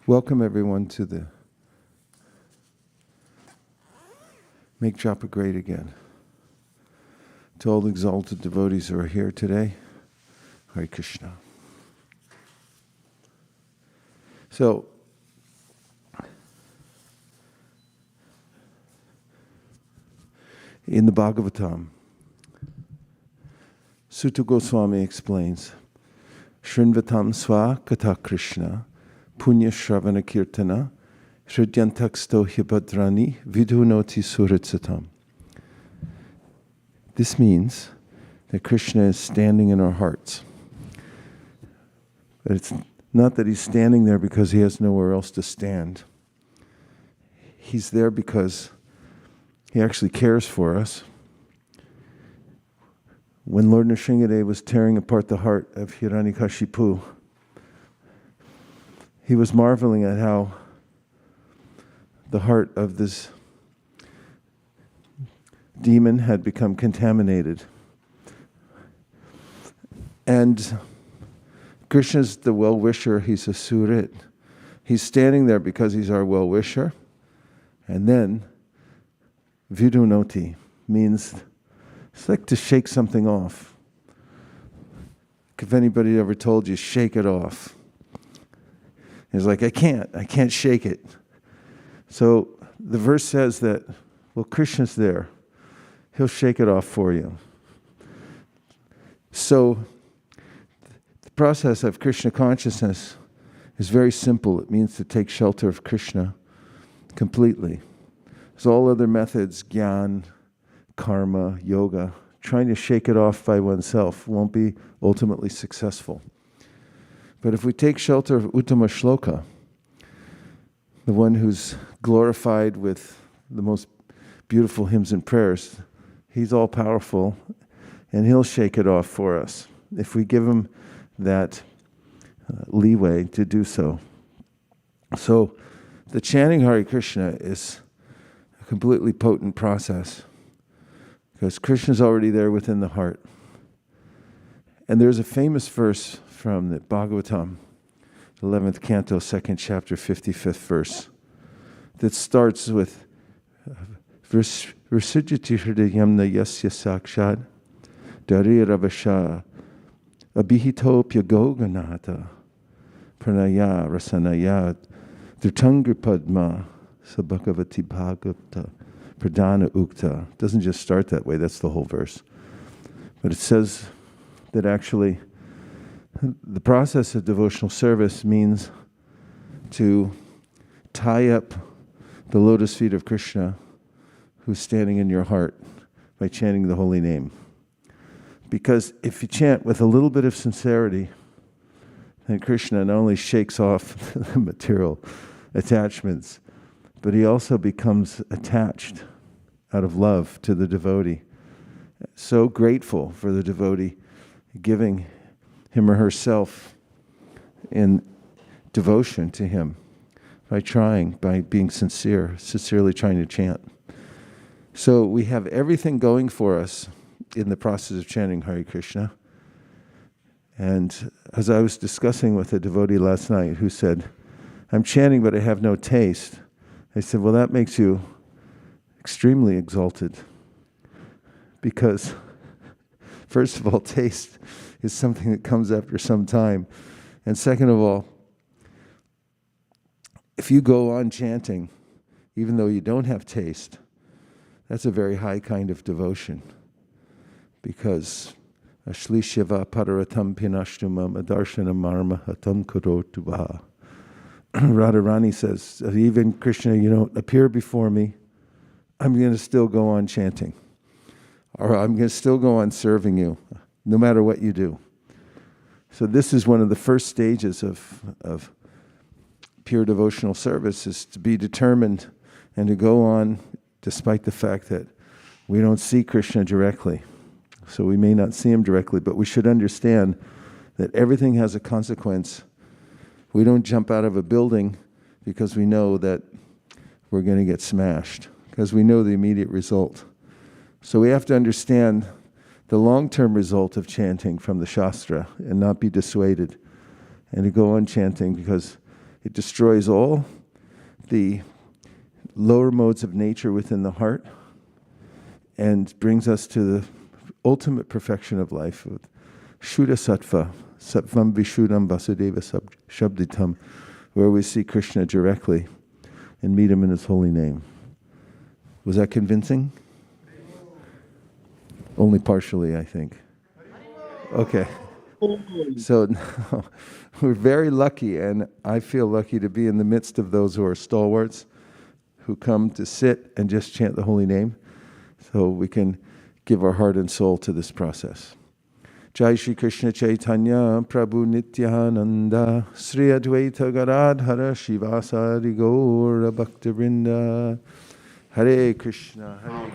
Welcome everyone to the Make Japa Great Again. To all the exalted devotees who are here today, Hare Krishna. So, in the Bhagavatam, Sutta Goswami explains, Shrinvatam sva kata Krishna, punya shravana kirtana, hridyantaksto hibhadrani, vidhunoti suritsatam. This means that Krishna is standing in our hearts. But it's not that he's standing there because he has nowhere else to stand. He's there because he actually cares for us. When Lord Nrsimhadev was tearing apart the heart of Hiranyakashipu, he was marveling at how the heart of this demon had become contaminated. And Krishna's the well-wisher, he's a surit. He's standing there because he's our well-wisher. And then, vidunoti means, it's like to shake something off. If anybody ever told you, shake it off. He's like, I can't shake it. So the verse says that, well, Krishna's there. He'll shake it off for you. So the process of Krishna consciousness is very simple. It means to take shelter of Krishna completely. There's all other methods, jnana, karma, yoga, trying to shake it off by oneself won't be ultimately successful. But if we take shelter of Uttama Shloka, the one who's glorified with the most beautiful hymns and prayers, he's all powerful and he'll shake it off for us if we give him that leeway to do so. So the chanting Hare Krishna is a completely potent process because Krishna's already there within the heart. And there's a famous verse from the Bhagavatam, 11th canto, 2nd chapter, 55th verse, that starts with Versijati hridayamna yasya sakshad darirabasha abhihitopya goganata pranaya rasanaya dhritangripadma sabhagavati bhagavata pradana ukta. It doesn't just start that way, that's the whole verse. But it says that actually the process of devotional service means to tie up the lotus feet of Krishna who's standing in your heart by chanting the holy name. Because if you chant with a little bit of sincerity, then Krishna not only shakes off the material attachments, but he also becomes attached out of love to the devotee. So grateful for the devotee, giving him or herself in devotion to him by being sincerely trying to chant. So we have everything going for us in the process of chanting Hare Krishna. And as I was discussing with a devotee last night who said, I'm chanting but I have no taste, I said, well, that makes you extremely exalted. Because, first of all, taste is something that comes after some time. And second of all, if you go on chanting, even though you don't have taste, that's a very high kind of devotion. Because Ashli Shiva Pararatam Pinashtumam Adarshana Marma Hatam Kurotubaha. Radharani says, even Krishna, you don't appear before me, I'm going to still go on chanting. Or I'm going to still go on serving you, no matter what you do. So this is one of the first stages of pure devotional service, is to be determined and to go on despite the fact that we don't see Krishna directly. So we may not see him directly, but we should understand that everything has a consequence. We don't jump out of a building because we know that we're going to get smashed, because we know the immediate result. So we have to understand the long-term result of chanting from the Shastra and not be dissuaded, and to go on chanting, because It destroys all the lower modes of nature within the heart and brings us to the ultimate perfection of life, Shuddha Sattva, Sattvam Vishuddham Vasudeva Shabditam, where we see Krishna directly and meet him in his holy name. Was that convincing? Only partially, I think. Okay. So now, we're very lucky, and I feel lucky to be in the midst of those who are stalwarts, who come to sit and just chant the holy name, so we can give our heart and soul to this process. Jai Shri Krishna Chaitanya Prabhu Nityananda Sri Advaita Gadadhara Shivasari Gaura Bhaktivinoda Hare Krishna Hare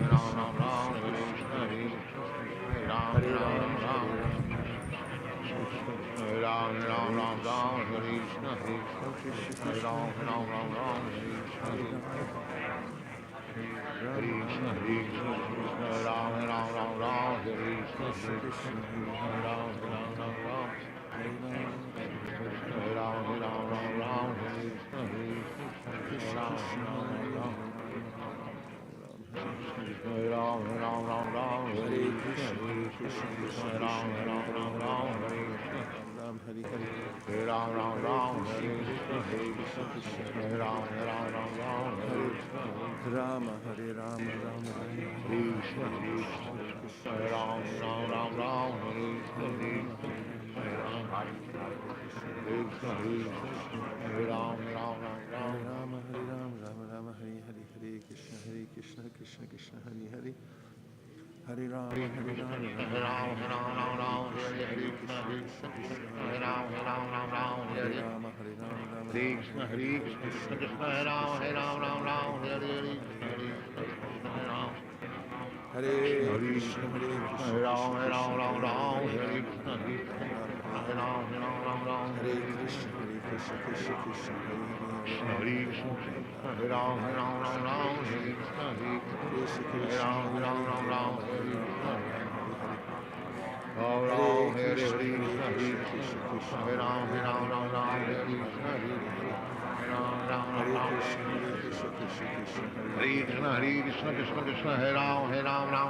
Krishna Hare Rama Hare Rama Rama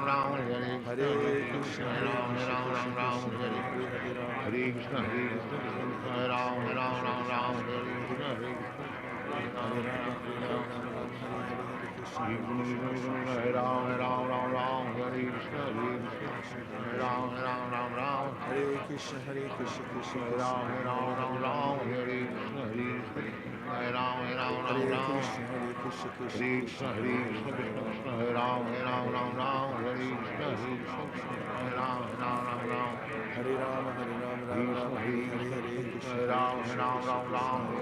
Krishna Krishna Hare Ram Hare Rama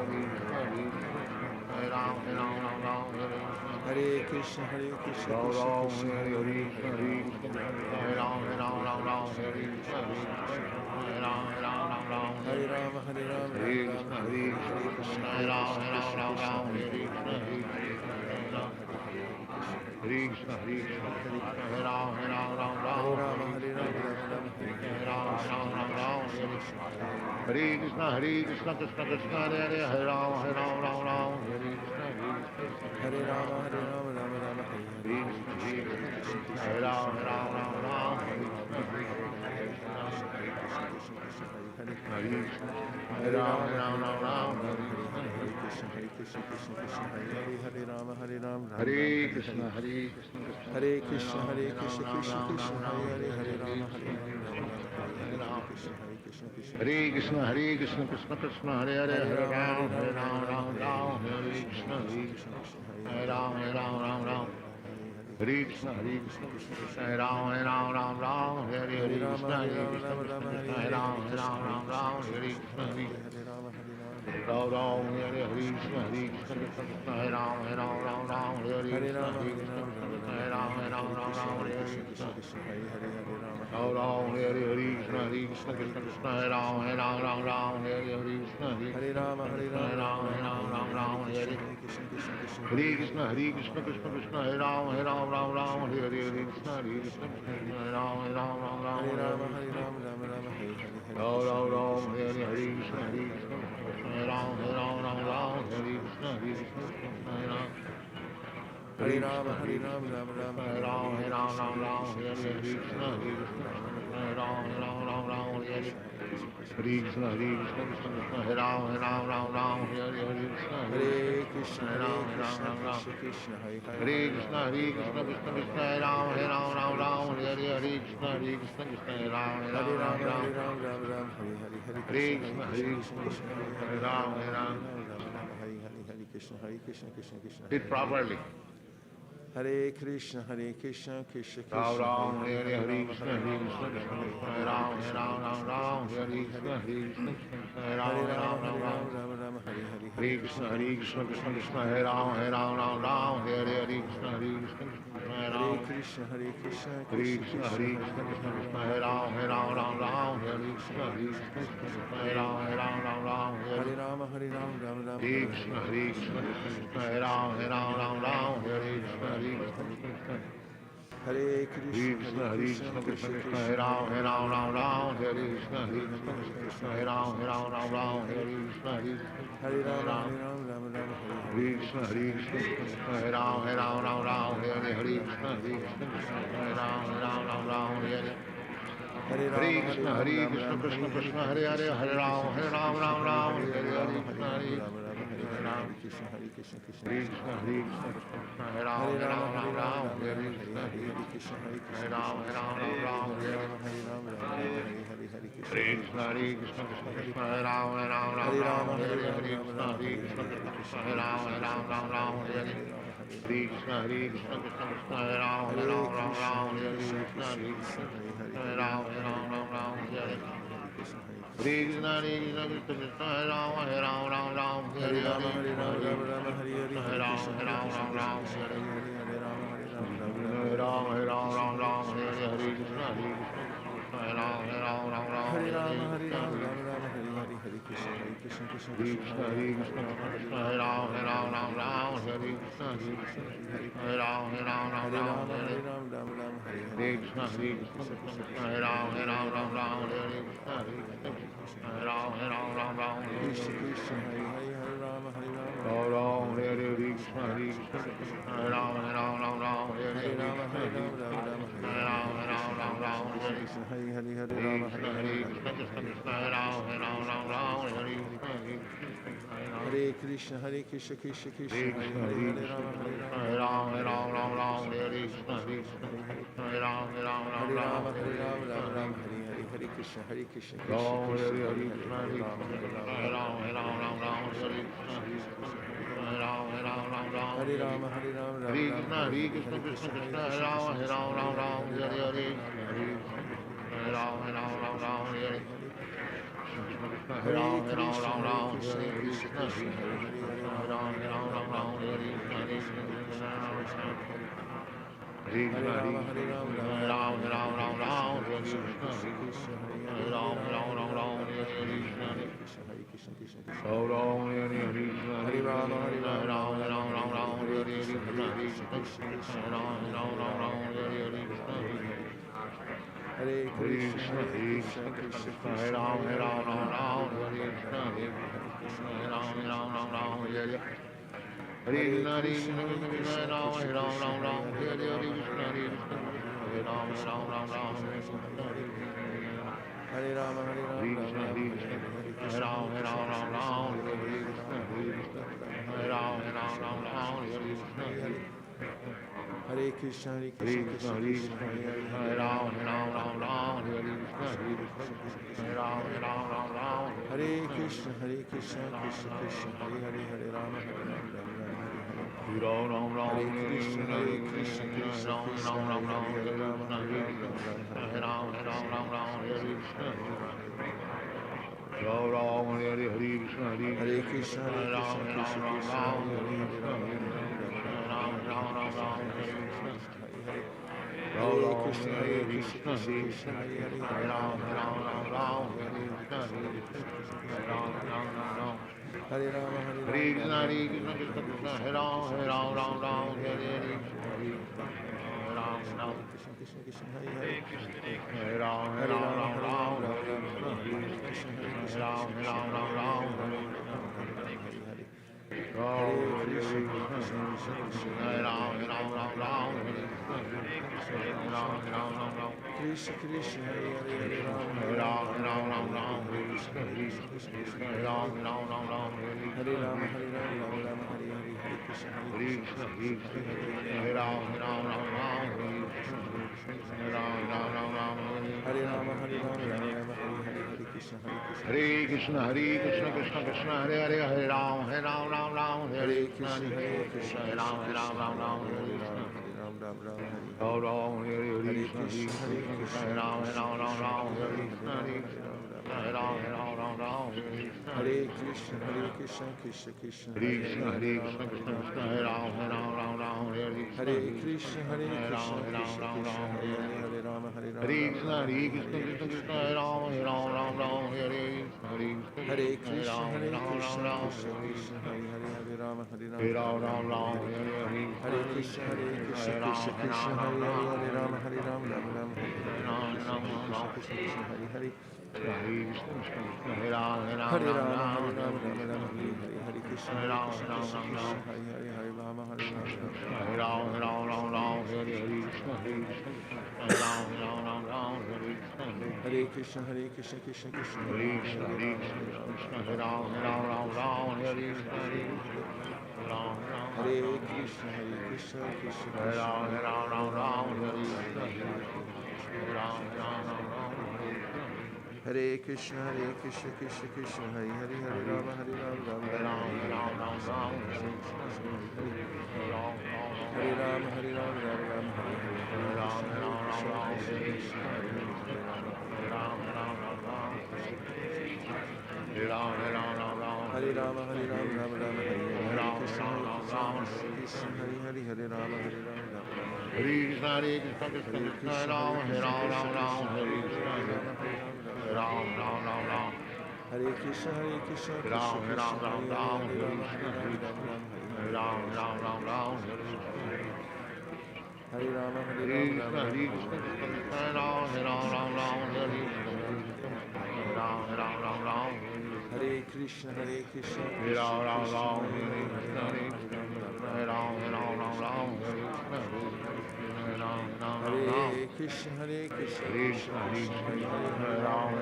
Hare Hare Krishna Krishna Krishna Hare Hare Hare Ram Hare Ram Hare Krishna Hare Ram Hare Ram Krishna Hare Krishna Krishna Hare Ram Hare Ram Hare Hare Krishna Hare Ram Hare Ram Hare Krishna Hare Krishna Krishna Krishna Hare Hare Ram Hare Ram Hare Krishna Krishna Hare Hare Hare Rama, Hare Rama, Rama Rama, Hare Hare, Hare Krishna, Hare Krishna, Krishna Krishna, Hare Hare Rama, Hare Rama, Rama Hare Hare, Hare Krishna, Krishna Krishna, Hare Hare, Hare Rama, Krishna Krishna, Hare Rama, Hare Krishna, Hare Krishna, Hare Rama, Hare Rama, Rama Rama, Hare Hare, Hare Krishna, Krishna Krishna, Hare Hare, Hare Rama, Hare Hare, Hare Krishna, Krishna Krishna. Sit properly. Hare Krishna, Krishna Krishna, Ram, Hare Hare, Hare Krishna, Hare Krishna, Hare Ram, Ram, Hare Krishna, Hare Krishna, Hare Ram, Rama, Hare Hare, Hare Krishna, Krishna Krishna, Hare Ram, Ram, Hare Hare Krishna, Hare Krishna, Hare Krishna, Krishna Krishna, Hare Krishna, Hare Ram, Ram, Hare Krishna, Hare Krishna, Hare Ram, Hare Rama, Hare Rama, Hare Krishna, Hare Ram, Ram, Hare Krishna, Hare Krishna, Krishna Krishna, Hare Ram, Ram, Hare Krishna, Hare Ram, Hare Krishna, Hare Rama, Rama, Hare Krishna, Hare Ram, Ram, Hare Krishna, Hare Ram, Hare Hare Hare Krishna, Krishna Krishna, Hare Hare, Hare Ram, Ram, Hare Hare Krishna, Hare Krishna, Krishna, Hare Ram, Hare Krishna, Hare Krishna, Hare Ram, Hare Krishna, Krishna, Hare Ram, Hare Krishna, Hare Ram, Hare Krishna, Krishna, Hare Ram, Hare Krishna, Hare Ram, Hare Krishna, Krishna, Hare Ram, Hare Ram, Hare Rama, Hare Hare Rama, Rama Hare Hare, Hare Hare Ram, Krishna, Krishna, Hare Hare, Hare Rama, Hare Rama, Hare Ram, Hare Ram, Hare Krishna, Hare Ram, Hare Rama, Hare Hare Rama, Krishna, Rama Rama, Hare Hare, Hare Krishna, Krishna, Krishna, Krishna, Hare Krishna, Hare, Krishna, Hare Ram, Hare Krishna, Hare Ram, Hare Rama, Hare Hare Rama, Rama Rama, Hare Hare, Krishna, Krishna, Krishna, Hare Ram, Hare Krishna, Hare Ram, Krishna, Hare Krishna, Hare Hare, Hare Rama, Hare Rama, Ram, Hare Krishna, Hare Ram, Hare Hare Rama, Hare Rama, Krishna, Rama Rama, Hare Hare Hare, Ram, Krishna, Hare Krishna, Hare Hare, Hare Rama, Hare Krishna, Rama, Krishna, Krishna, Hare Ram, Hare Hare Krishna, Hare Krishna, Krishna Krishna, Hare Krishna, Hare, Hare Krishna, Rama, Hare Rama, Hare Ram, Hare Krishna, Hare Ram, Hare Rama, Hare Rama, Krishna, Rama Rama, Hare Hare Hare, Hare Krishna, Krishna Krishna, Ram, Krishna, Hare Hare Krishna, Hare, Hare Hare Rama, Hare Rama, Hare Krishna, Hare Ram, Hare Rama, Hare Rama, Rama Hare Rama, Krishna, Hare Hare Hare, Krishna, Hare Krishna Krishna, Krishna, Krishna, Hare Ram, Krishna, Hare Hare, Hare Hare Rama, Hare, Hare Rama, Rama Hare Ram, Hare Krishna, Hare Hare Krishna, Hare Ram, Krishna, Hare Krishna Krishna, Hare Krishna, Hare, Hare Hare Rama, Ram, Hare Rama, Rama Rama, Hare Hare, Hare Krishna, Hare Krishna, Krishna Krishna, Hare Hare. Hare Rama, Hare Rama, Rama Rama, Hare Hare, Hare Krishna, Hare Krishna, Krishna Krishna, Hare Hare, Hare Rama, Hare Rama, Rama Rama, Hare Hare, Hare Krishna, Krishna Krishna, Hare Hare. Hare Rama, Hare Rama, Rama Rama, Hare Hare, Hare Krishna, Krishna Krishna, Hare Hare, Hare Rama, Hare Rama, Rama Rama, Hare Hare. Hare Krishna, Krishna Krishna, Hare Hare, Hare Rama, Hare Rama, Rama Rama, Hare Hare, Hare Krishna, Krishna Krishna, Hare Hare. Hare Krishna, Krishna Krishna, Hare Hare, Hare Rama, Hare Rama, Rama Rama, Hare Hare, Hare Krishna, Krishna Krishna, Hare Hare. Hare Rama, Hare Rama, Rama Rama, Hare Hare, Hare Krishna, Krishna Krishna, Hare Hare, Hare Rama, Hare Rama, Rama Rama, Hare Hare, Hare Krishna, Krishna Krishna, Hare Hare. Hare Krishna, Krishna Krishna, Hare Hare, Hare Rama, Hare Rama, Rama Rama, Hare Hare, Hare Krishna, Krishna Krishna, Hare Hare. Hare Krishna, Krishna Krishna, Hare Hare, Hare Rama, Hare Rama, Rama Rama, Hare Hare. Hare Krishna, Krishna Krishna, Hare Hare, Hare Rama, Hare Rama, Rama Rama, Hare Hare, Hare Krishna, Krishna Krishna, Hare Rama, Hare Rama, Rama Rama, Hare Hare. Hare Krishna, Krishna Krishna, Hare Hare, Hare Rama, Hare Rama, Rama Rama, Hare Hare, Hare Krishna, Krishna Krishna, Hare Hare. Hare Krishna, Krishna Krishna, Hare Hare, Hare Rama, Hare Rama, Rama Rama, Hare Hare, Hare Krishna, Krishna Krishna, Hare Hare. Hare Rama, Hare Hare Rama, Krishna, Rama Hare Rama, Hare Krishna, Hare, Krishna Hare Krishna, Krishna, Hare Hare Ram, Krishna, Hare Krishna Ram, Ram Krishna, Hare Ram, Hare, Hare Hare Hare, Rama, Hare Rama, Hare Ram Krishna, Ram, Krishna Krishna, Krishna, Hare Hare. Hare Ram, Hare Hare Ram, Rama, Ram Hare Ram, Rama, Rama Hare Rama, Hare Krishna, Hare, Hare Hare Krishna, Ram, Krishna Hare Krishna, Ram, Hare Ram Hare, Ram, Hare Hare Rama, Hare Rama, Hare Rama, Hare Hare. Hare Krishna, Hare Krishna, Krishna Krishna, Hare Rama, Hare Rama, Krishna Krishna, Hare Hare, Hare Rama, Hare Rama, Hare Krishna, Hare Krishna, Krishna Krishna, Hare Rama, Hare Rama, Rama Rama, Hare Hare, Hare Krishna, Hare Krishna, Krishna Krishna, Hare Hare, Hare Rama, Hare Krishna, Hare Krishna, Krishna Krishna, Hare Rama, Hare Rama, Rama Rama, Hare Hare, Hare Krishna, Hare Krishna, Hare Krishna, Hare Krishna, Krishna Krishna, Hare Hare, Hare Ram, Ram, Ram, Hare Hare Krishna, Hare Krishna, Hare Krishna Ram, Krishna, Ram, Hare Ram, Hare, Hare Rama, Hare Hare Ram, Ram Ram, Hare Hare. Ram, Ram, Hare Hare Krishna, Hare Krishna, Krishna, Hare Ram, Krishna Ram, Krishna, Ram, Hare Hare Hare, Hare Rama, Krishna, Hare Ram, Ram Hare Ram, Ram, Hare Hare. Ram, Ram, Hare Hare Krishna, Hare Krishna, Krishna Krishna, Hare Hare Hare, Krishna, Hare Hare Rama, Krishna, Hare Krishna Ram, Krishna, Hare Hare Rama, Ram, Hare Hare. Ram, Ram, Hare Hare Krishna, Krishna, Hare Hare Krishna, Ram, Krishna Ram, Krishna, Ram, Hare Hare, Hare Hare Rama, Hare Ram, Hare Ram Krishna, Ram, Hare Hare Hare, Krishna, Hare Krishna Krishna, Krishna, Hare Hare Krishna, Ram, Krishna Ram, Krishna, Ram, Hare Hare. Ram, Hare Hare Krishna, Krishna, Hare Ram, Krishna, Krishna Hare Hare Hare, Hare Rama, Hare Hare Ram, Ram Ram, Ram, Ram, Hare Ram, Hare. Hare Hare Krishna, Hare Krishna, Krishna Krishna, Hare Hare, Hare Rama, Hare Ram, Ram Ram, Hare Hare, Hare Krishna, Hare Krishna, Krishna Krishna, Hare Hare. Hare Rama, Hare Rama, Rama Rama, Hare Hare, Hare Krishna, Hare Krishna, Krishna Krishna, Hare Hare, Hare Rama, Hare Ram, Ram Ram, Hare Hare, Hare Hare Krishna, Hare Krishna, Krishna Krishna, Hare Hare, Hare Rama, Hare Ram, Ram Ram, Hare Hare, Hare Krishna, Hare Krishna, Krishna Krishna, Hare Hare. Hare Krishna, Hare Krishna, Krishna Krishna, Hare Hare, Hare Rama, Hare Ram, Ram Ram, Hare Hare, Hare Krishna, Hare Krishna, Krishna Krishna, Hare Hare. Hare Krishna, Hare Krishna, Krishna Krishna, Hare Hare, Hare Rama, Hare Ram, Ram Ram, Hare Hare, Hare Krishna, Hare Krishna, Krishna Krishna, Hare Hare. Hare Rama, Hare Ram, Ram Ram, Hare Hare, Hare Krishna, Hare Krishna, Krishna Krishna, Hare Hare, Hare Rama, Hare Ram, Ram Ram, Hare Hare, Hare Krishna, Hare Krishna, Krishna Krishna, Hare Hare. Hare Rama, Hare Ram, Ram Ram, Hare Hare, Hare Krishna, Krishna Krishna, Hare Hare, Hare Rama, Hare Ram, Ram Ram, Hare Hare. Hare Krishna, Hare Krishna, Krishna Krishna, Hare Hare, Hare Rama, Hare Ram, Ram Ram, Hare Hare. Hare Krishna, Krishna Krishna, Hare Hare, Hare Rama, Hare Ram, Ram Ram, Hare Hare, Hare Krishna, Hare Krishna, Krishna Krishna, Hare Hare. Hare Rama, Hare Ram, Ram Ram, Hare Hare, Hare Krishna, Hare Krishna, Krishna Krishna, Hare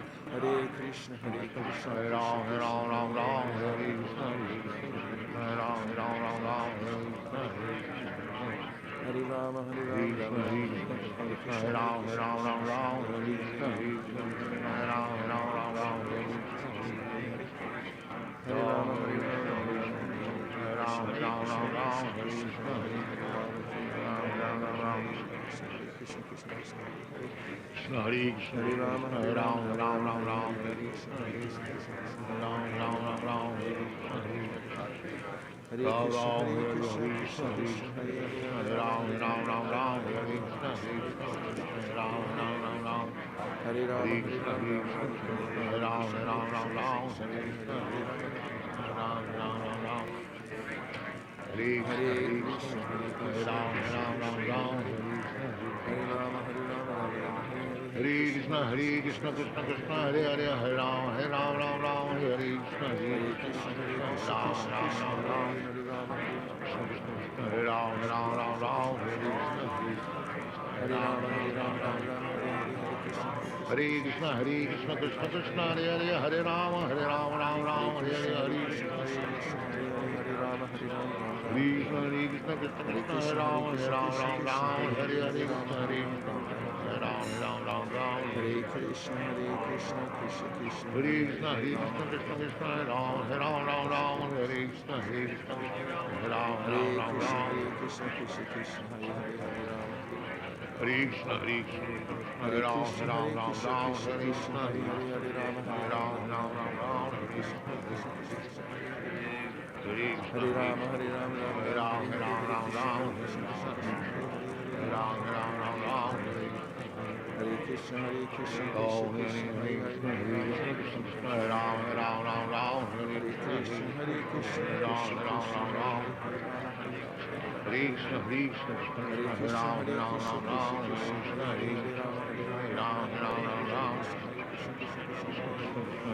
Hare, Hare Rama, Hare Ram, Ram Ram, Hare Hare. Hare Krishna, Krishna Krishna, Hare Hare, Hare Rama, Hare Ram, Ram Ram, Hare Hare, Hare Krishna, Krishna Krishna, Hare Hare. Hare Krishna, Krishna Krishna, Hare Hare, Hare Rama, Hare Ram, Ram Ram, Hare Hare, Hare Krishna, Krishna Krishna, Hare Hare. Hare Krishna, Krishna Krishna, Hare Hare, Hare Rama, Hare Ram, Ram Ram, Hare Hare, Hare Krishna, Krishna Krishna, Hare Hare. Hare Rama, Hare Ram, Ram Ram, Hare Hare, Hare Krishna, Krishna Krishna, Hare Hare, Hare Rama, Hare Ram, Ram Ram, Hare Hare, Hare Krishna, Krishna Krishna, Hare Hare. Hare Rama, Hare Ram, Ram Ram, Hare Hare, Hare Krishna, Krishna Krishna, Hare Hare, Hare Rama, Hare Ram, Ram Ram, Hare Hare, Hare Krishna, Krishna Krishna, Hare Hare. Hare Rama, Hare Ram, Ram Ram, Hare Hare, Hare Krishna, Krishna Krishna, Hare Hare, Hare Rama, Hare Ram, Ram Ram, Hare Hare. Hare Krishna, Krishna Krishna, Hare Hare, Hare Rama, Hare Ram, Ram Ram, Hare Hare, Hare Krishna, Krishna Krishna, Hare Hare. Hare Rama, Hare Ram, Ram Ram, Hare Hare, Hare Krishna, Krishna Krishna, Hare Hare, Hare Rama, Hare Ram, Ram Ram, Hare Hare, Hare Krishna. Hare Krishna, Krishna Krishna, Hare Hare, Hare Rama, Hare Ram, Ram Ram, Hare Hare, Hare Krishna, Krishna Krishna, Krishna, Krishna Hare Krishna, Hare, Hare Hare Hare, Rama, Hare Hare Ram, Ram, Hare Ram Ram, Ram, Ram Hare Ram, Hare. Hare Krishna, Hare Krishna Krishna, Krishna, Krishna Ram, Krishna, Ram, Hare Ram, Hare, Hare Rama, Hare Ram, Ram Ram, Hare Hare, Hare Hare Ram, Krishna, Ram, Ram, Krishna Ram, Krishna, Hare Hare Hare. Krishna, Hare Hare Ram, Rama, Hare Ram, Ram, Ram, Ram Ram, Ram, Hare Hare, Hare Krishna, Hare Krishna Krishna, Krishna, Hare Hare Krishna, Hare, Krishna Hare Rama, Krishna, Hare Hare Ram, Hare, Ram Hare Ram, Hare Ram, Hare. Hare Ram, Ram, Hare Ram, Hare Krishna, Hare, Hare Hare Krishna, Krishna, Krishna Krishna, Hare Hare, Hare Rama, Hare Ram, Ram Ram, Hare Hare Hare, Hare Krishna, Krishna Hare Krishna, Krishna, Hare Hare Ram, Hare Krishna, Ram, Krishna Ram, Krishna, Ram, Hare Hare Hare, Hare Hare Rama, Krishna, Hare Hare Ram, Ram Ram, Hare Hare, Ram, Hare Ram, Rama. Ram, Ram, Hare Krishna, Krishna Krishna, Hare Hare, Hare Hare Krishna, Rama, Hare Krishna Ram, Krishna, Ram Hare Ram, Ram, Hare Hare Hare, Ram, Hare Ram, Krishna, Ram, Krishna Hare Krishna, Krishna, Krishna Hare Krishna, Krishna, Hare Hare. Ram, Ram, Hare Ram, Krishna, Ram, Krishna Krishna, Hare Hare, Hare Rama, Hare Ram, Ram Ram, Hare Hare Krishna, Hare. Hare Krishna, Krishna Krishna, Hare Hare Ram, Krishna, Ram, Ram, Ram, Krishna Hare Krishna, Krishna, Hare Hare, Hare Rama, Hare Ram, Ram, Ram Ram, Ram, Ram, Hare Hare, Ram, Hare Hare Krishna, Krishna Krishna, Hare Hare, Hare Rama. Krishna, Hare Hare Rama, Hare Krishna, Ram, Ram Hare Ram, Hare Ram, Hare, Ram, Hare Ram, Krishna, Ram, Hare Hare Krishna, Krishna Krishna, Krishna, Hare Hare, Hare Ram, Rama, Hare Ram, Ram, Ram, Ram Ram, Ram, Hare Hare Hare. Krishna, Hare Krishna, Oh, Krishna Hare Krishna, Hare Hare, Krishna, Hare Hare Rama, Krishna, Hare Krishna Ram, Krishna, Ram Hare Ram, Ram, Hare Hare Hare. Ram, Ram, Ram, Hare Hare Krishna, Krishna, Ram, Ram, Krishna, Ram, Hare Ram, Hare, Hare Rama, Hare Ram, Ram Ram, Hare Hare Krishna, Hare. Hare Krishna, Krishna Hare Krishna, Hare Krishna, Ram, Hare Ram, Ram, Ram, Hare Krishna, Hare Krishna, Hare, Hare Rama, Hare Ram, Ram Ram, Hare Hare, Hare Krishna, Krishna Krishna, Hare Hare.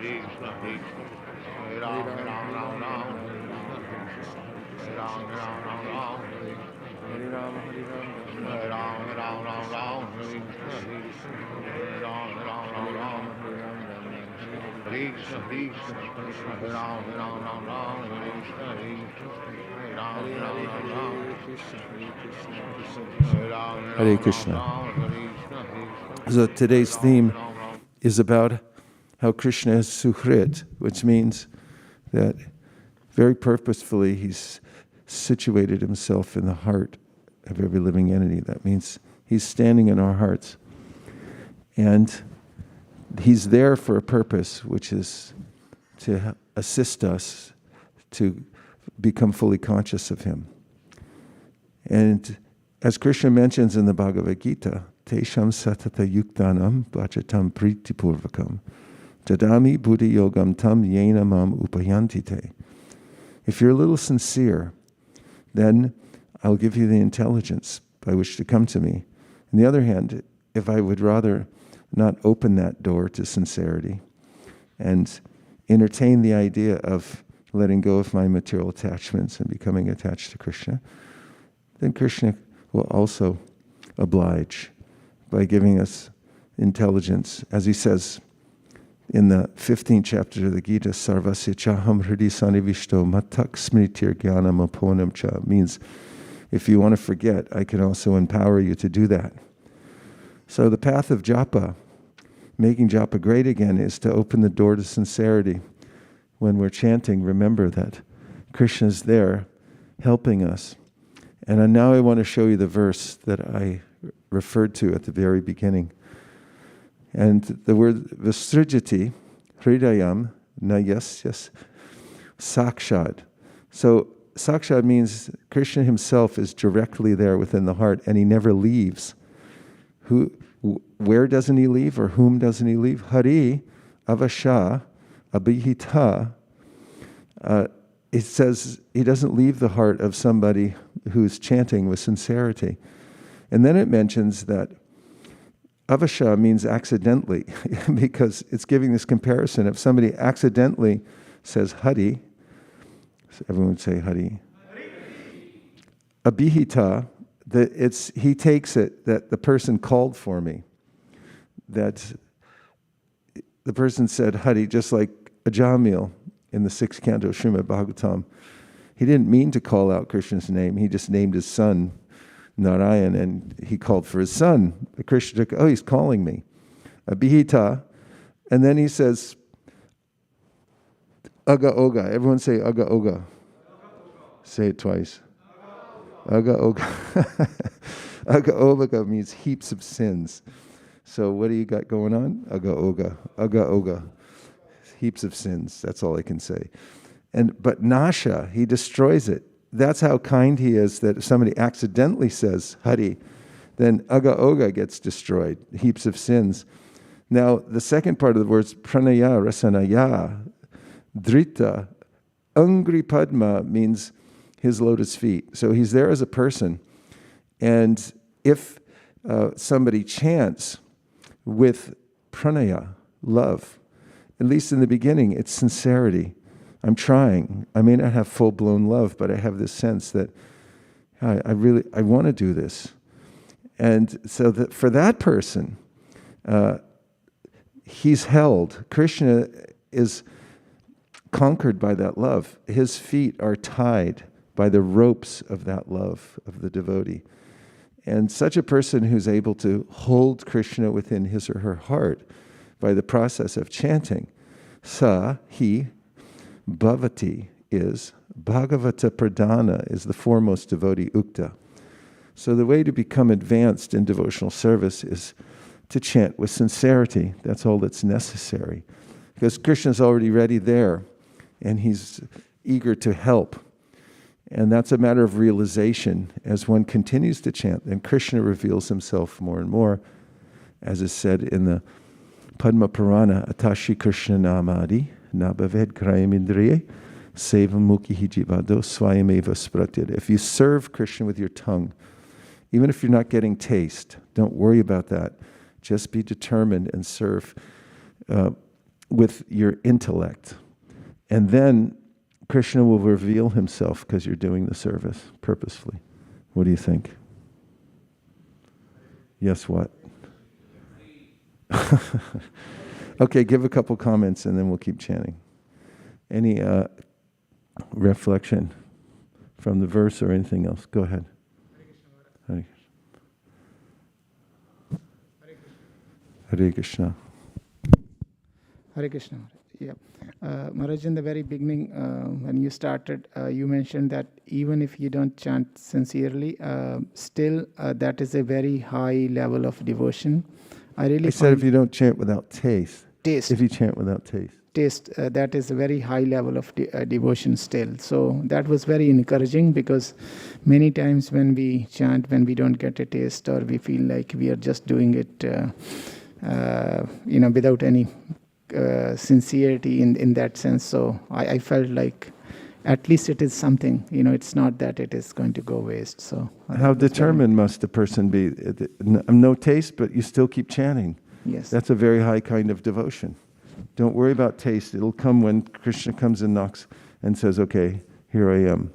Hare Krishna. So today's theme is about how Krishna is Suhrit, which means that very purposefully he's situated himself in the heart of every living entity. That means he's standing in our hearts. And he's there for a purpose, which is to assist us to become fully conscious of him. And as Krishna mentions in the Bhagavad Gita, Tesham satata yuktanam vachatam pritipurvakam tadami buddhi yogam tam yena mam upayantite. If you're a little sincere, then I'll give you the intelligence by which to come to me. On the other hand, if I would rather not open that door to sincerity and entertain the idea of letting go of my material attachments and becoming attached to Krishna, then Krishna will also oblige by giving us intelligence. As he says in the 15th chapter of the Gita, Sarvasya chaham hridi sanivishto matak smritir jnanam aponam cha, means if you want to forget, I can also empower you to do that. So the path of Japa, making Japa great again, is to open the door to sincerity. When we're chanting, remember that Krishna is there helping us. And now I want to show you the verse that I referred to at the very beginning. And the word Vastrijati, Hridayam, Nayasyas, Sakshad. So Sakshad means Krishna himself is directly there within the heart, and he never leaves. Where doesn't he leave, or whom doesn't he leave? Hari, Avasha, Abhihita. It says he doesn't leave the heart of somebody who's chanting with sincerity. And then it mentions that Avasha means accidentally, because it's giving this comparison. If somebody accidentally says Hari, so everyone would say Hari. Abhihita, he takes it that the person called for me. That the person said Hari, just like Ajamil in the 6th canto, Srimad Bhagavatam. He didn't mean to call out Krishna's name. He just named his son Narayan, and he called for his son. Krishna took, he's calling me. Abhihita. And then he says, Aga Oga. Everyone say Aga Oga. Say it twice. Aga Oga. Aga Oga means heaps of sins. So what do you got going on? Aga Oga. Aga Oga. Heaps of sins. That's all I can say. But Nasha, he destroys it. That's how kind he is, that if somebody accidentally says Hari, then Aga Oga gets destroyed. Heaps of sins. Now, the second part of the words, Pranaya, Rasanaya, Drita, Angri Padma means his lotus feet. So he's there as a person. And if somebody chants with pranaya, love, at least in the beginning, it's sincerity. I'm trying. I may not have full-blown love, but I have this sense that I want to do this. And so for that person, he's held. Krishna is conquered by that love. His feet are tied by the ropes of that love of the devotee. And such a person who's able to hold Krishna within his or her heart by the process of chanting, he, Bhavati is, Bhagavata Pradhana is the foremost devotee, Ukta. So the way to become advanced in devotional service is to chant with sincerity. That's all that's necessary. Because Krishna's already ready there, and he's eager to help. And that's a matter of realization. As one continues to chant, then Krishna reveals himself more and more, as is said in the Padma Purana, Atashi Krishna Namadi, Nabhaved Krayamindriye, Sevam Mukhi Jivado, Swayameva Spratyad. If you serve Krishna with your tongue, even if you're not getting taste, don't worry about that. Just be determined and serve. with your intellect. And then Krishna will reveal himself because you're doing the service purposefully. What do you think? Yes, what? Okay, give a couple comments and then we'll keep chanting. Any reflection from the verse or anything else? Go ahead. Hare Krishna. Hare Krishna. Hare Krishna. Yeah. Maharaj, in the very beginning, when you started, you mentioned that even if you don't chant sincerely, still that is a very high level of devotion. I said if you don't chant without taste. Taste. If you chant without taste. Taste, that is a very high level of devotion still. So that was very encouraging, because many times when we chant, when we don't get a taste, or we feel like we are just doing it without any sincerity in that sense. So I felt like at least it is something, it's not that it is going to go waste. So how determined must a person be? No taste, but you still keep chanting. Yes. That's a very high kind of devotion. Don't worry about taste. It'll come when Krishna comes and knocks and says, okay, here I am.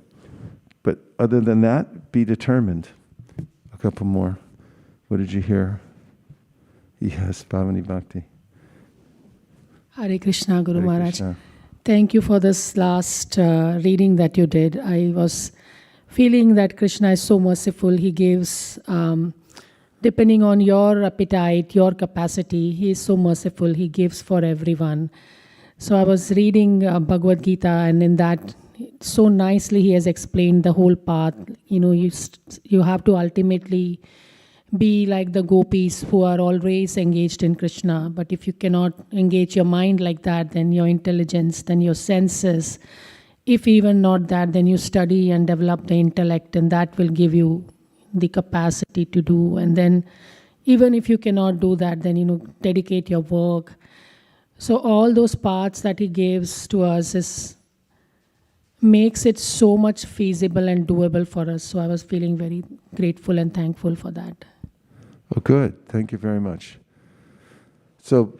But other than that, be determined. A couple more. What did you hear? Yes, Bhavani Bhakti. Hare Krishna, Guru Hare Maharaj. Krishna. Thank you for this last reading that you did. I was feeling that Krishna is so merciful. He gives, depending on your appetite, your capacity, he is so merciful. He gives for everyone. So I was reading Bhagavad Gita, and in that, so nicely he has explained the whole path. You have to ultimately be like the gopis who are always engaged in Krishna. But if you cannot engage your mind like that, then your intelligence, then your senses, if even not that, then you study and develop the intellect, and that will give you the capacity to do. And then even if you cannot do that, then dedicate your work. So all those paths that he gives to us makes it so much feasible and doable for us. So I was feeling very grateful and thankful for that. Oh, good. Thank you very much. So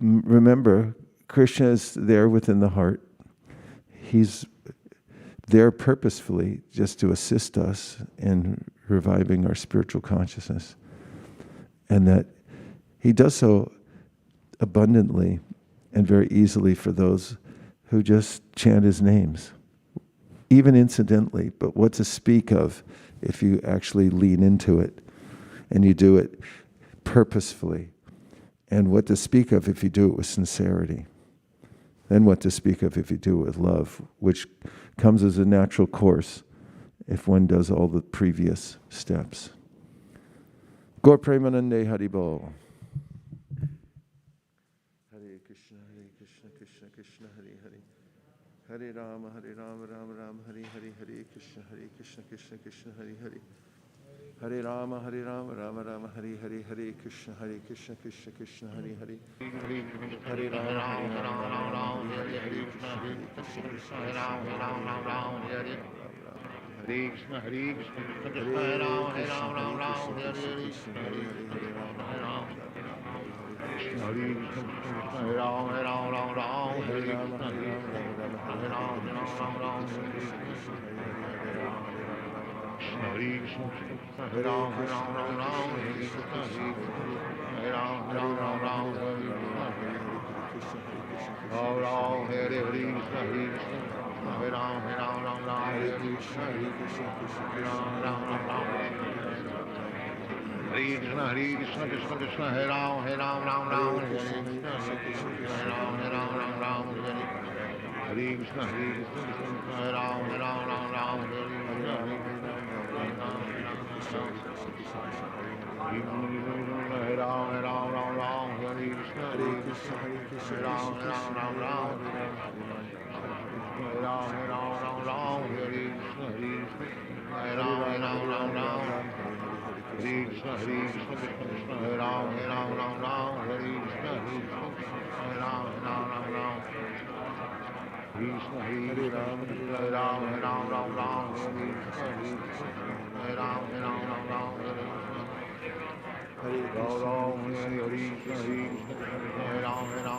remember, Krishna is there within the heart. He's there purposefully just to assist us in reviving our spiritual consciousness. And that he does so abundantly and very easily for those who just chant his names, even incidentally. But what to speak of if you actually lean into it and you do it purposefully? And what to speak of if you do it with sincerity? Then what to speak of if you do it with love, which comes as a natural course if one does all the previous steps. Gaur Premanande Haribol. Hare Krishna, Krishna Krishna, Hare Hare. Hare Rama, Rama Rama, Hare Hare, Hare Krishna, Krishna Krishna, Hare Hare. Hare Rama, Rama Rama, Hare Hare, Hare Krishna, Krishna Krishna, Hare Hare. Hare Rama, Rama, Hare Hare, Krishna Krishna, Hare Rama, Hare Krishna, Hare Krishna, Hare Rama, Rama, Hare Hare, Krishna Hare Rama, Krishna Hare Krishna, Hare Rama, Rama, Hare Krishna, Hare Rama, Rama, Hare Krishna, Hare Ram, Ram, Hare Krishna, Hare Ram, Ram, Hare Krishna, Hare Ram, Hare Krishna, Hare Ram, Ram, Hare Krishna, Hare Ram, Hare Krishna, Krishna Krishna, Hare Ram, Ram, Hare Krishna, Hare Ram, Ram, Hare Krishna, Hare Ram, Ram, Hare Krishna. Hare Ram, Ram, Hare Krishna, Hare Ram, Ram, Hare Ram, Hare Krishna, Hare Ram, Hare Krishna, Krishna, Hare Ram, Hare Krishna, Hare Ram, Krishna, Hare Ram, Hare Ram, Hare Krishna, Hare Ram, Hare Ram, Hare Ram, Hare Ram,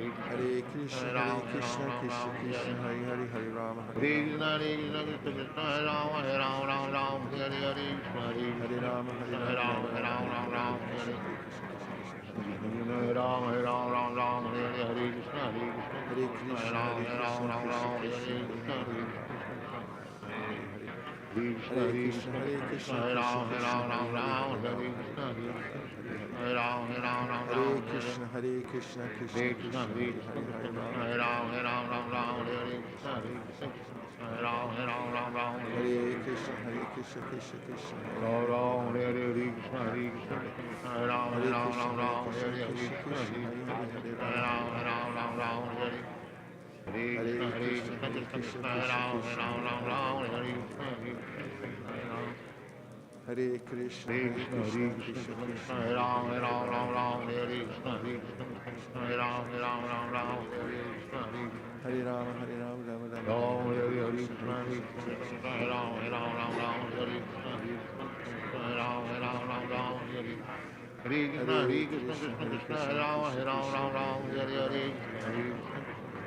Hare Krishna, Krishna Krishna, Hare Hare, Hare Rama, Hare Hare Rama, Krishna, Krishna Krishna, Hare Rama, Hare Rama, Rama Rama, Hare Hare, Hare Rama, Hare Hare Rama, Rama, Rama Hare Rama, Rama, Rama Hare Rama, Hare, Hare Krishna, Krishna, Krishna Krishna, Hare Hare, Hare Rama, Hare Rama, Hare Rama, Rama Rama, Hare Hare Krishna, Krishna Hare Krishna, Hare Krishna, Rama, Hare Hare Rama, Krishna, Rama Krishna Rama, Hare Krishna, Hare Hare Krishna, Hare, Hare Krishna Rama, Hare Rama, Hare Hare, Krishna, Hare Hare Krishna, Krishna, Hare Krishna, Krishna, Hare Krishna Rama, Hare Krishna, Rama, Hare Rama Hare, Rama, Hare Hare Rama, Hare Krishna, Rama, Hare Hare Rama, Hare Hare. Hare Rama, Hare Rama, Rama Hare Rama, Hare Krishna, Hare Krishna, Krishna Hare Krishna, Krishna, Hare Hare Krishna, Hare, Krishna Hare Krishna, Rama, Hare Hare Rama, Hare Rama, Rama, Hare Rama Rama, Rama, Hare Hare Krishna, Krishna, Hare Krishna, Krishna Krishna, Hare Hare Rama, Rama, Hare Hare Rama, Rama, Rama Rama, Hare Hare Krishna, Krishna, Hare Krishna, Krishna Krishna, Hare Ram Hare, Hare Ram, Rama, Hare Hare Hare Rama, Krishna, Hare Hare Rama, Krishna, Hare Krishna Krishna, Hare Ram, Hare Hare Ram, Krishna, Ram Hare Ram, Krishna, Hare Hare Krishna Krishna, Krishna, Hare Hare Krishna, Hare, Hare Krishna, Rama, Hare Hare Ram, Hare Rama, Ram, Hare Ram Rama, Ram, Hare Hare Rama, Hare Krishna, Hare Hare Krishna, Krishna, Hare Krishna Krishna, Krishna, Hare Krishna Ram, Hare Krishna, Ram, Hare Ram Hare, Ram, Hare Hare Rama, Krishna, Hare Hare Rama, Krishna, Hare Krishna, Hare, Hare Ram. Hare Krishna, Hare Hare Krishna, Krishna, Hare Krishna, Krishna Krishna Krishna, Krishna, Hare Hare Ram, Hare, Hare Hare Ram, Rama, Ram Hare Ram, Rama, Hare Hare Krishna, Krishna, Hare Hare Krishna, Krishna, Krishna Krishna Hare Krishna, Ram, Hare Krishna Ram, Ram Krishna, Ram, Hare Hare, Hare Krishna, Hare Hare Rama, Hare Rama, Rama Rama, Hare Ram, Hare, Hare Hare Krishna, Hare Krishna, Hare Krishna, Krishna, Krishna Krishna, Krishna Hare Hare Ram, Hare, Hare Hare Ram, Rama, Ram Hare Ram, Rama, Hare Hare Krishna, Rama, Hare Krishna, Hare Ram, Hare Ram, Ram Ram, Hare Hare Krishna, Krishna, Krishna Hare Krishna, Hare Krishna, Ram, Krishna Hare Ram, Krishna, Ram Hare Ram, Hare, Hare Hare Hare Rama, Krishna, Hare Hare Rama, Krishna, Hare Hare, Krishna Hare Hare Rama, Ram, Hare Hare Ram, Rama, Ram Hare Ram, Rama, Hare Hare Hare, Krishna Krishna, Hare Hare Ram, Hare Ram, Krishna, Ram Hare Ram, Krishna, Hare Krishna Krishna, Krishna, Hare Hare Hare,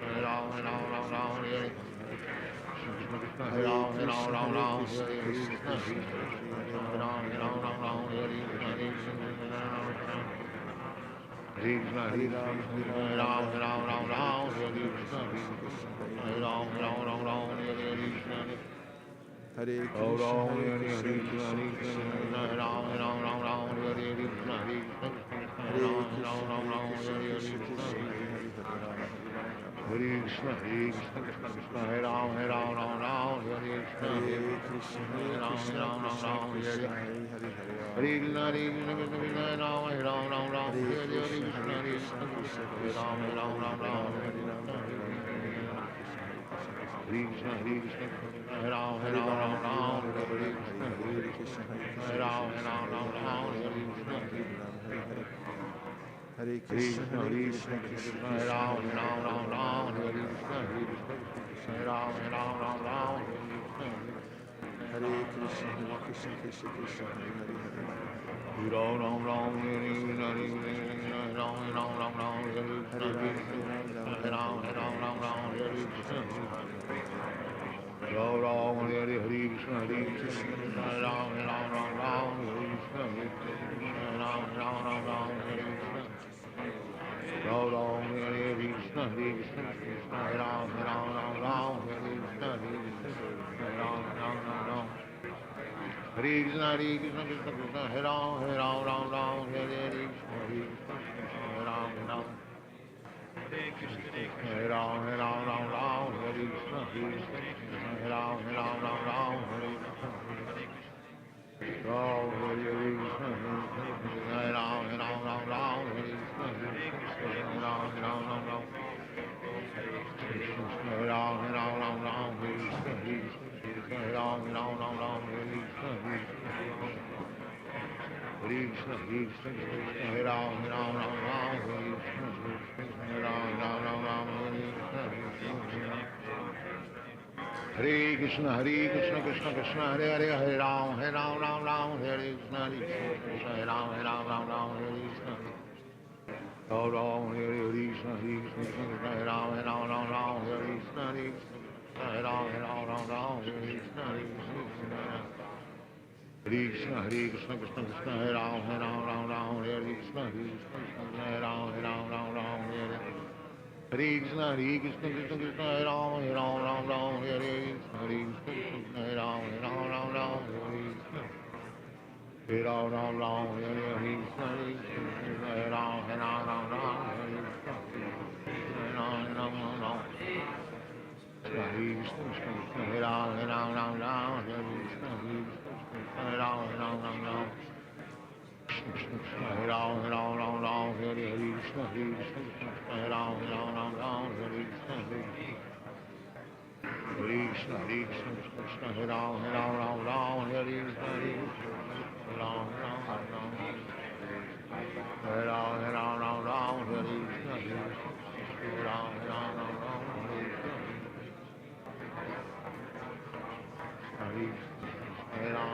Hare Ram, Rama, Hare Hare Ram, Rama, Ram Hare Ram, Rama, Hare Hare Hare, Hare Krishna, Krishna, Hare Krishna Krishna, Krishna, Hare Hare Ram, Hare, Hare Hare Ram. Rama, Hare Krishna, Hare Ram, Hare Ram, Ram Ram Ram, Hare Krishna, Hare Ram, Ram Ram Ram, Hare Krishna, Hare Ram Krishna, Ram, Hare Hare Krishna, Krishna, Krishna Hare Krishna, Krishna, Hare Hare Hare, Ram, Hare Ram Hare, Ram Ram, Hare Krishna, Hare Krishna, Hare Hare Ram, Krishna, Ram Hare Ram, Krishna, Hare Krishna Krishna, Krishna, Hare Hare, Hare Ram, Hare Ram, Ram Ram, Hare Hare Krishna, Hare, Hare Krishna, Krishna Krishna, Hare Ram, Ram Ram, Hare Krishna, Hare Hare Krishna, Krishna, Hare Hare Ram, Krishna, Ram Krishna Ram, Krishna, Hare Hare Hare, Hare Ram, Hare Hare Krishna, Ram, Hare Ram Krishna, Ram, Krishna Hare Krishna, Hare Hare. Ram, Ram Ram Ram, Hare Hare Krishna, Krishna, Hare Hare Krishna, Krishna, Krishna Hare Krishna, Ram, Hare Ram Hare, Ram Hare Ram, Ram, Hare Hare Ram, Krishna, Hare Ram, Hare Ram, Hare Hare Krishna, Hare Krishna, Krishna Krishna, Krishna, Hare Hare Hare, Krishna, Hare Ram, Ram Hare Ram, Hare Ram Ram, Hare Ram, Ram, Hare Hare Ram, Krishna, Hare Hare, Hare Krishna, Hare Hare Krishna, Ram, Krishna Krishna, Ram Hare Ram, Hare, Hare Ram, Ram, Hare Hare Krishna, Ram, Hare Ram, Hare Hare. Hare Hare Krishna, Krishna, Hare Hare Krishna, Krishna, Krishna Krishna, Hare Krishna, Ram, Hare Hare, Ram Hare Ram, Ram, Ram, Hare Hare Ram, Krishna, Hare Hare Hare, Krishna Krishna, Hare Hare Ram, Hare, Hare Ram Ram, Ram, Hare Ram, Ram. Hare Krishna, Hare Krishna, Hare Krishna, Krishna Krishna, Hare Hare, Hare Ram, Hare Ram, Ram, Hare Krishna, Hare Ram, Ram Ram, Hare Hare Krishna, Ram, Hare Hare Ram, Ram Hare Ram, Ram, Hare Hare Hare, Ram, Hare Ram Krishna, Ram, Hare Hare Krishna, Krishna, Krishna Krishna, Hare Hare, Hare Ram, Ram Ram, Hare Hare. Ram Ram, Hare Hare Krishna, Hare Hare Krishna, Krishna, Hare Krishna Krishna, Ram, Krishna Ram Krishna, Ram, Hare Hare, Ram, Hare Hare Ram, Krishna, Ram Hare Ram, Hare Hare, Krishna, Hare Ram Krishna, Ram, Krishna Ram, Krishna, Hare Hare Hare, Krishna. Hare Ram Ram, Hare Krishna, Hare Krishna, Krishna Ram, Ram, Hare Krishna, Hare Krishna, Ram Ram. Hare Krishna, Hare Krishna, Krishna Krishna, Hare Ram, Ram, Hare Krishna, Hare Krishna, Hare Ram, Hare Ram, Ram, Hare Krishna, Hare Krishna, Hare Ram, Ram, Hare Krishna, Ram, Hare Krishna, Hare Ram, Ram, Hare Krishna, Hare Ram, Hare Ram, Hare Krishna, Hare Ram, Hare Krishna, Hare Krishna, Hare Krishna, Hare Ram, Hare Krishna, Hare Ram, Hare Krishna, Hare Krishna, Krishna Krishna, Hare Hare, Hare Ram, Ram, Hare Krishna, Hare Krishna, Hare Ram, Hare Krishna, Ram Ram, Hare Krishna, Hare Krishna, Krishna Hare Ram, Hare Krishna, Hare Ram, Hare Krishna, Hare Krishna, Hare Krishna, Krishna Krishna, Hare Ram, Hare Krishna, Hare Ram, Hare Krishna, Hare Krishna, Krishna Krishna, Hare Ram, Hare Krishna, Hare Krishna, Hare Ram, Hare Krishna. Hare Ram, Hare Krishna, Hare Ram, Hare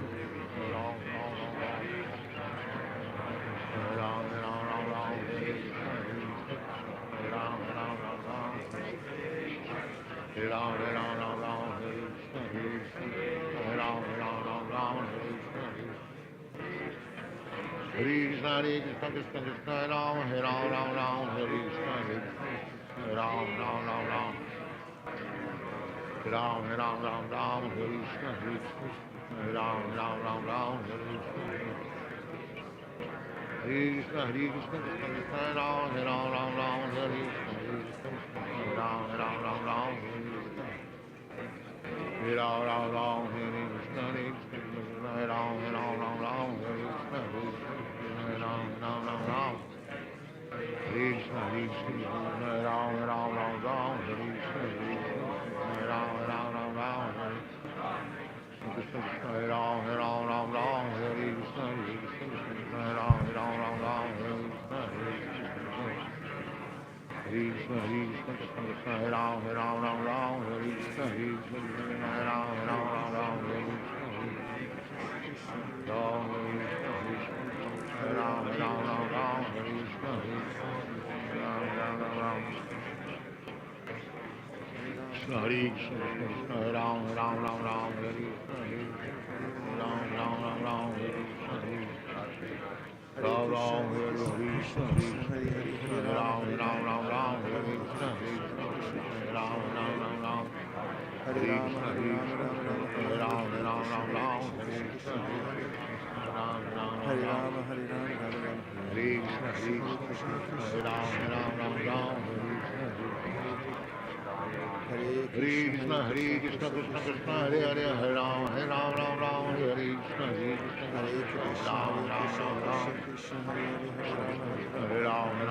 Krishna, Hare Ram, Hare Krishna, Hare Ram, Hare Krishna, Hare Ram, Hare Ram, Hare Krishna, Hare Ram, Hare Krishna, Hare Krishna, Hare Krishna, Hare Ram, Hare Krishna, Hare Ram, Hare Ram, Hare Krishna, Hare Ram, Hare Krishna, Hare Ram, Hare Ram, Hare Ram, Hare Krishna, Hare Krishna, Krishna Krishna, Hare Ram, Hare Krishna, Hare Ram, Ram, Hare Krishna, Hare Ram, Hare Krishna, Hare Krishna, Krishna Krishna, Hare Ram, Hare Krishna, Hare Ram, Hare Krishna. Hare Ram, Hare Krishna, Hare Krishna, Hare Ram, Hare Krishna, Hare Ram, Hare Krishna, Hare Krishna, Hare Ram, Hare Krishna, Hare Ram, Hare Krishna, Hare Ram, Hare Krishna, Hare Ram, Hare Krishna. Hare Krishna, Hare Krishna, Krishna Krishna, Hare Ram, Hare Krishna, Hare Krishna, Hare Ram, Hare Krishna, Ram, Hare Krishna, Hare Ram, Hare Krishna, Ram, Krishna, Hare Krishna, Krishna Krishna, Hare Ram, Hare Krishna, Hare Ram, Hare Krishna, Ram Ram Hare Krishna Hare Krishna Ram Ram Ram Ram Hare Krishna Ram Ram Ram Ram Hare Krishna Ram Ram Ram Ram Hare Krishna Ram Ram Ram Ram Hare Krishna Ram Ram Ram Ram Hare Krishna Krishna Krishna Hare Hare Hare Ram Ram Ram Hare Krishna Ram Ram Ram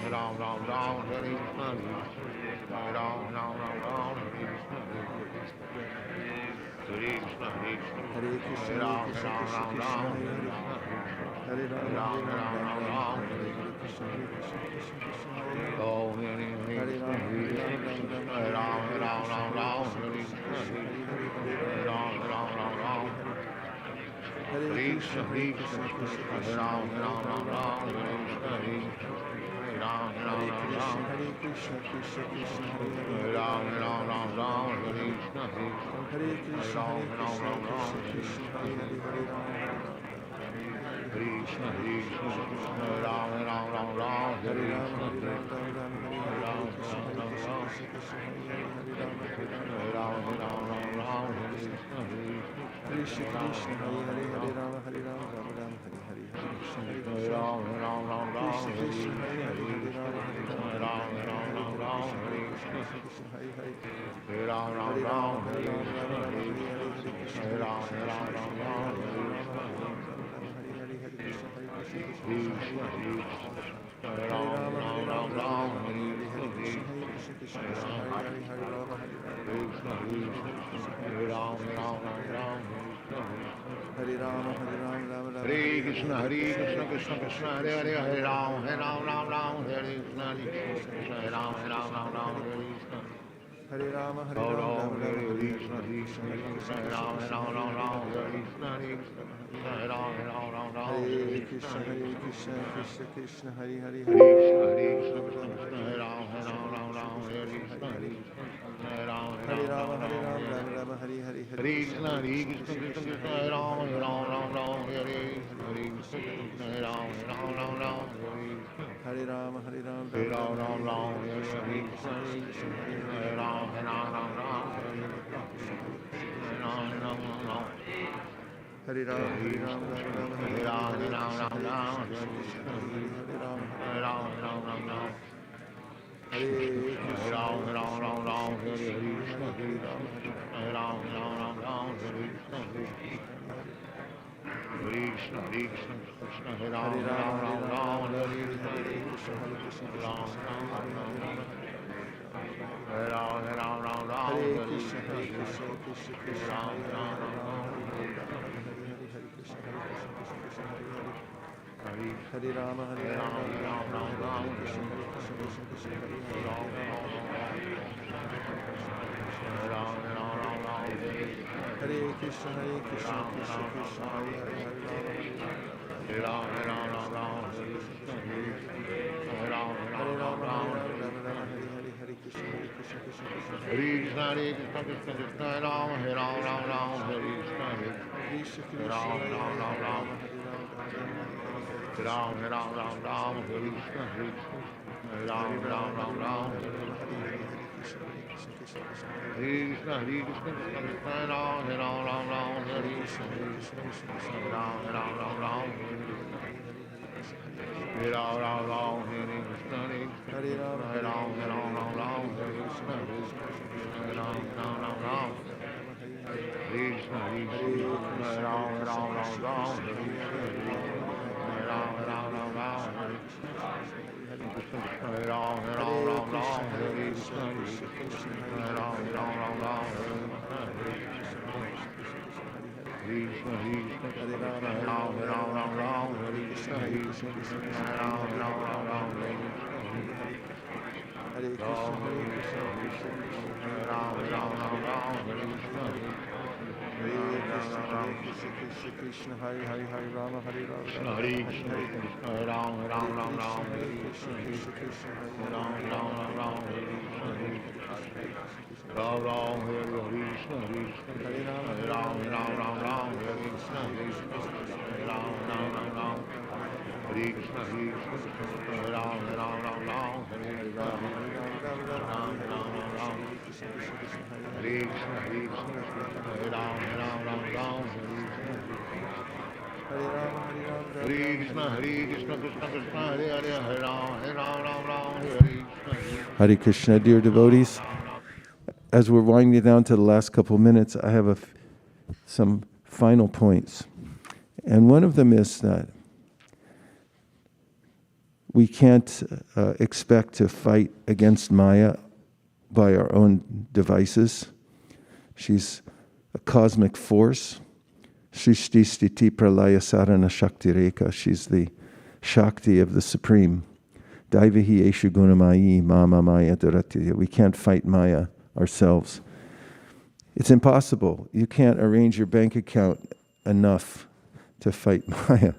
Ram Hare Ram Ram Ram Hare Krishna Ram Ram Ram Ram Hare Krishna Krishna Krishna Hare Hare Hare Ram Ram Ram Hare Hare Hare Krishna Krishna Krishna Krishna Hare Ram Ram Ram Hare Hare Krishna Ram Ram Ram Hare Krishna Krishna Krishna Hare Ram Ram Hare Krishna Ram Ram Ram Hare Krishna Krishna Hare Ram Ram Hare Krishna Ram Ram Ram Hare Krishna Hare Krishna Hare Krishna Ram Ram Hare Ram Ram Hare Krishna Om Hare Krishna Hare Ram Ram Hare Krishna Ram Ram Hare Krishna Krishna Hare Ram Ram Hare Krishna Ram Ram Hare Krishna Hare Ram Hare Krishna Hare Krishna Krishna Ram Hare Hare Krishna Krishna Krishna Hare Hare Hare Ram Ram Hare Krishna Hare Ram Ram Hare Krishna Hare Ram Hare Krishna Krishna Ram Ram Hare Krishna Hare Ram Hare Krishna Krishna Krishna Hare Hare Krishna Krishna Hare Ram Hare Krishna Hare Ram Hare Krishna Krishna Hare Ram Hare Krishna Hare Ram Hare Ram Hare Ram Hare Ram Hare Krishna Hare Ram Hare Ram Hare Ram Krishna Krishna Hare Ram Hare Krishna Hare Ram Hare Krishna Hare Rama Hare Rama Hare Krishna Krishna Krishna Hare Hare Rama Hare Rama Hare Krishna Krishna Hare Rama Hare Rama Hare Krishna Ram Hare Krishna Ram Krishna Krishna Ram Hare Krishna Ram Hare Ram Hare Krishna Hare Ram Hare Krishna Ram Krishna Krishna Ram Hare Hare Ram Hare Krishna Ram Hare Krishna Hare Hare Hare Rama Hare Rama Krishna Hare Krishna Hare Ram Hare Krishna Krishna Krishna Hare Ram Ram Hare Krishna Hare Ram Ram Hare Krishna Hare Ram Ram Hare Krishna Hare Ram Hare Krishna Hare Ram Ram Hare Hare Krishna Hare Ram Hare Krishna Krishna Krishna Hare Hare Hare Ram Hare Krishna Hare Krishna, dear devotees. As we're winding down to the last couple of minutes, I have some final points. And one of them is that we can't expect to fight against Maya by our own devices. She's a cosmic force. Shrishti Stiti Pralaya Sarana Shakti Reka. She's the Shakti of the Supreme. Daivahi Eshu Gunamayi Mama Maya Duratya. We can't fight Maya ourselves. It's impossible. You can't arrange your bank account enough to fight Maya.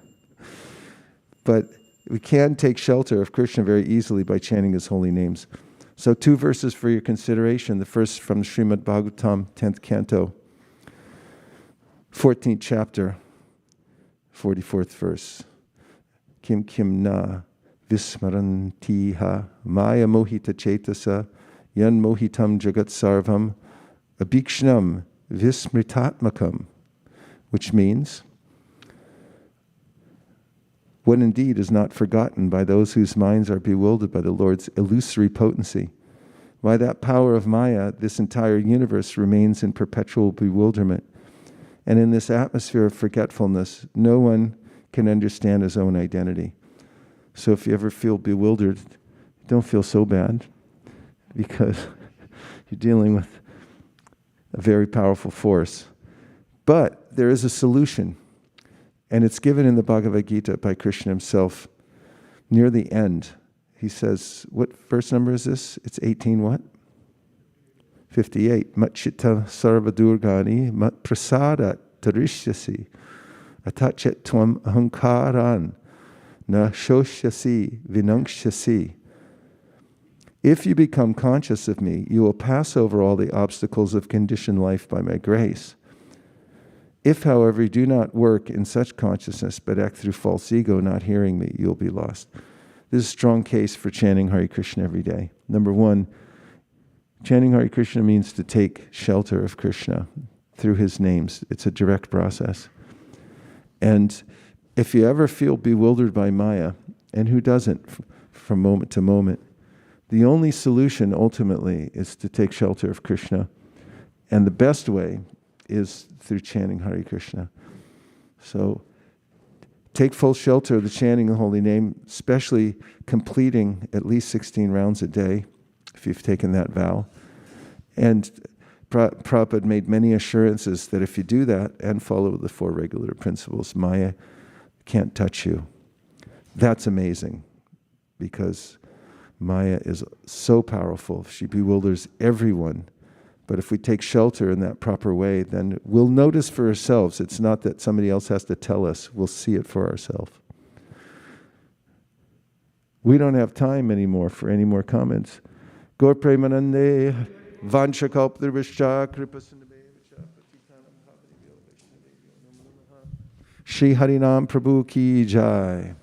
But we can take shelter of Krishna very easily by chanting his holy names. So 2 verses for your consideration. The first from Srimad Bhagavatam, 10th canto, 14th chapter, 44th verse. Kim kim na vismarantiha maya mohita chetasa yan mohitam jagat sarvam abhikshnam vismritatmakam, which means, what indeed is not forgotten by those whose minds are bewildered by the Lord's illusory potency. By that power of Maya, this entire universe remains in perpetual bewilderment. And in this atmosphere of forgetfulness, no one can understand his own identity. So if you ever feel bewildered, don't feel so bad, because you're dealing with a very powerful force. But there is a solution. And it's given in the Bhagavad Gita by Krishna himself. Near the end, he says, what verse number is this? It's 18 what? 58. Matchita sarvadurgani mat prasada tarishyasi atachet tvam ahankaran na shoshyasi vinankshasi. If you become conscious of me, you will pass over all the obstacles of conditioned life by my grace. If, however, you do not work in such consciousness, but act through false ego, not hearing me, you'll be lost. This is a strong case for chanting Hare Krishna every day. Number 1, chanting Hare Krishna means to take shelter of Krishna through his names. It's a direct process. And if you ever feel bewildered by Maya, and who doesn't from moment to moment, the only solution ultimately is to take shelter of Krishna. And the best way is through chanting Hare Krishna. So take full shelter of the chanting of the holy name, especially completing at least 16 rounds a day, if you've taken that vow. And Prabhupada made many assurances that if you do that and follow the 4 regular principles, Maya can't touch you. That's amazing, because Maya is so powerful. She bewilders everyone. But if we take shelter in that proper way, then we'll notice for ourselves. It's not that somebody else has to tell us. We'll see it for ourselves. We don't have time anymore for any more comments. Gaur Premanande, Vanchakalptrivishcha, Kripasindabevicha, Patitanam Bhavanibhyo Vaishnavebhyo Namo Namaha. Shri Harinam Prabhu Ki Jai.